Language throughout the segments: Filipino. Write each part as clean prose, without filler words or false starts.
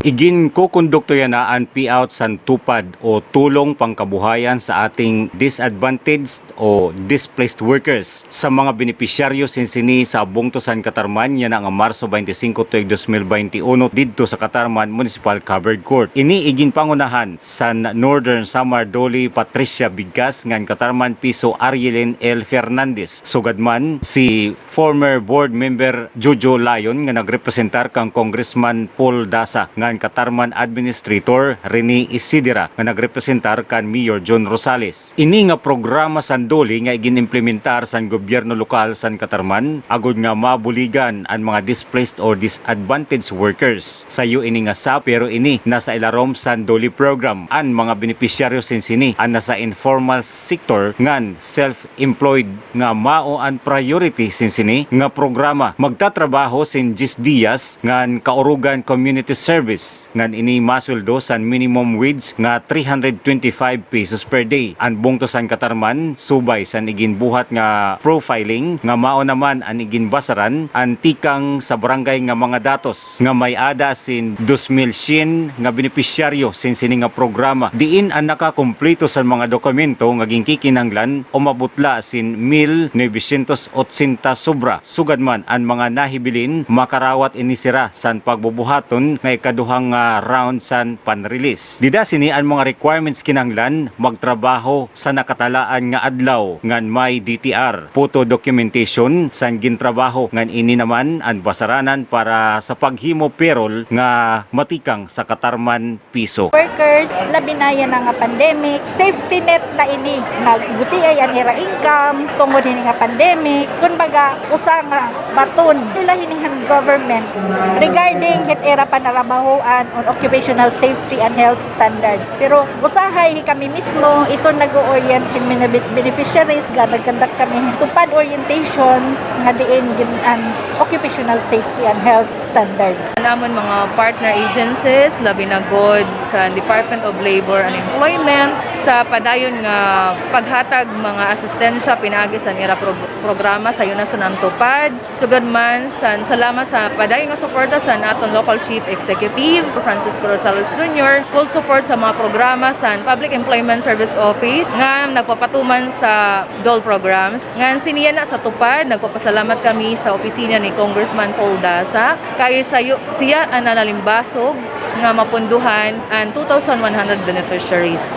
Igin ko kondukto yan na ang payout sa tupad o tulong pangkabuhayan sa ating disadvantaged o displaced workers sa mga benepisyaryo sinsini sa Bungto San Katarman yan ang Marso 25 tuig 2021 didto sa Katarman Municipal Covered Court. Ini igin pangunahan sa Northern Samar Doli Patricia Bigas ngan Katarman Piso Arielin L. Fernandez. Sugadman si former board member Jojo Layon nga nagrepresentar kang Congressman Paul Dasa ngan Katarman Administrator Rene Isidira nga nagrepresentar kan Mayor John Rosales. Ini nga programa san Doli nga iginimplementar san gobyerno lokal san Katarman agud nga mabuligan ang mga displaced or disadvantaged workers. Sayo ini nga sa pero ini nasa ilarom san Doli program ang mga benepisyaryo sinsini ang nasa informal sector ngan self-employed nga mao ang priority sinsini nga programa magtatrabaho sin 10 dias ngan kaurugan community service ngan ini masweldo san minimum wage nga 325 pesos per day. Ang Bungto San Katarman subay san igin buhat nga profiling nga mao naman ang igin basaran ang tikang sa barangay nga mga datos nga may ada sin 2,100 nga benepisyaryo sin sini nga programa. Diin ang nakakumpleto sa mga dokumento nga ginkikinanglan umabutla sin 1,980 sobra. Sugad man ang mga nahibilin makarawat inisira san pagbubuhaton nga ikaduhang round san pan-release. Dida sini ang mga requirements kinanglan magtrabaho sa nakatalaan nga adlaw ngan may DTR, photo documentation san gintrabaho ngan ini naman ang basaranan para sa paghimo payroll nga matikang sa Katarman Piso. Workers, labi na yan nga pandemic, safety net na ini, nagbuti ay ang ira income, tungod hini nga pandemic, kumbaga usa nga baton, sila hinihan government regarding hit era panarabahoan on occupational safety and health standards. Pero usahay kami mismo, ito nag-orient in beneficiaries, nagkandak kami tupad orientation nga diin ang occupational safety and health standards. Namon mga partner agencies, labi na good sa Department of Labor and Employment sa padayon nga paghatag mga asistensya pinaagi sa nira programa sa yun na sa nantupad. Sugad man salamat sa padayon nga suporta sa naton local chief executive Francisco Rosales Jr. Full support sa mga programa sa Public Employment Service Office nga nagpapatuman sa DOL programs. Nga siniya na sa tupad, nagpapasalamat kami sa opisina ni Congressman Paul Dasa kay siya ang nanalimbasog nga mapunduhan ang 2,100 beneficiaries.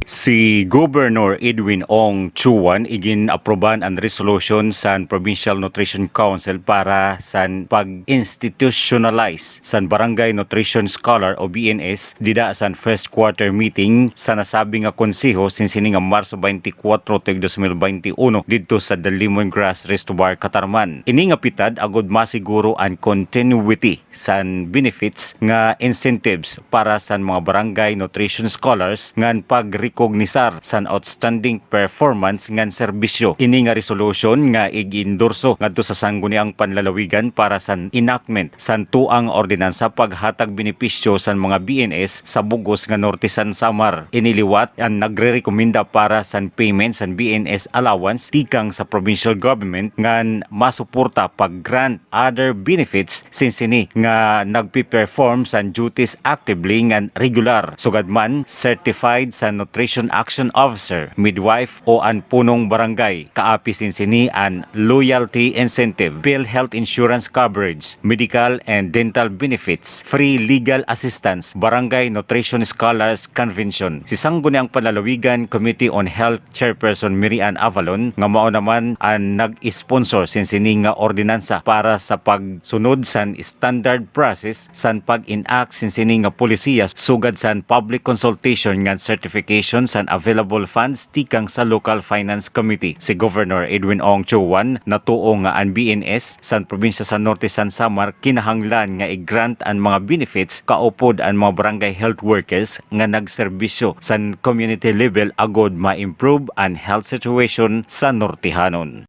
Si Governor Edwin Ong Chuan igin aproban ang resolution sa Provincial Nutrition Council para sa pag-institutionalize sa Barangay Nutrition Scholar o BNS dida sa first quarter meeting sa nasabi nga konseho sinsini nga Marso 24 tuig 2021 didto sa The Lemongrass Restobar Katarman. Ini nga pitad agud masiguro ang continuity sa benefits nga incentives para sa mga barangay nutrition scholars ngan pag-recognisar san outstanding performance ngan serbisyo. Ini nga resolution nga ig-endorso ngadto sa sangguniang panlalawigan para sa enactment san tuang ordinansa paghatag benepisyo sa mga BNS sa Bugos nga Norte San Samar. Iniliwat ang nagrerekomenda para sa payment sa BNS allowance tikang sa provincial government ngan masuporta pag-grant other benefits sinsini nga nagpi-perform sa duties actively ngan regular. Sugadman certified sa nutrition action officer, midwife o an punong barangay. Kaapi sinsini an loyalty incentive, bill health insurance coverage, medical and dental benefits, free legal assistance, barangay nutrition scholars convention. Si sangguniang panlalawigan Committee on Health Chairperson Mirian Avalon nga mao naman ang nag-sponsor sinsini nga ordinansa para sa pagsunod san standard process san pag-enact sinsini nga polisiya sugad san public consultation nga certification san available funds tikang sa Local Finance Committee. Si Governor Edwin Ong Chuan natuo nga ang BNS san probinsya sa Norte San Samar kinahanglan nga i-grant ang mga benefits kaupod ang mga barangay health workers nga nagserbisyo san community level agod ma-improve ang health situation sa Nortehanon.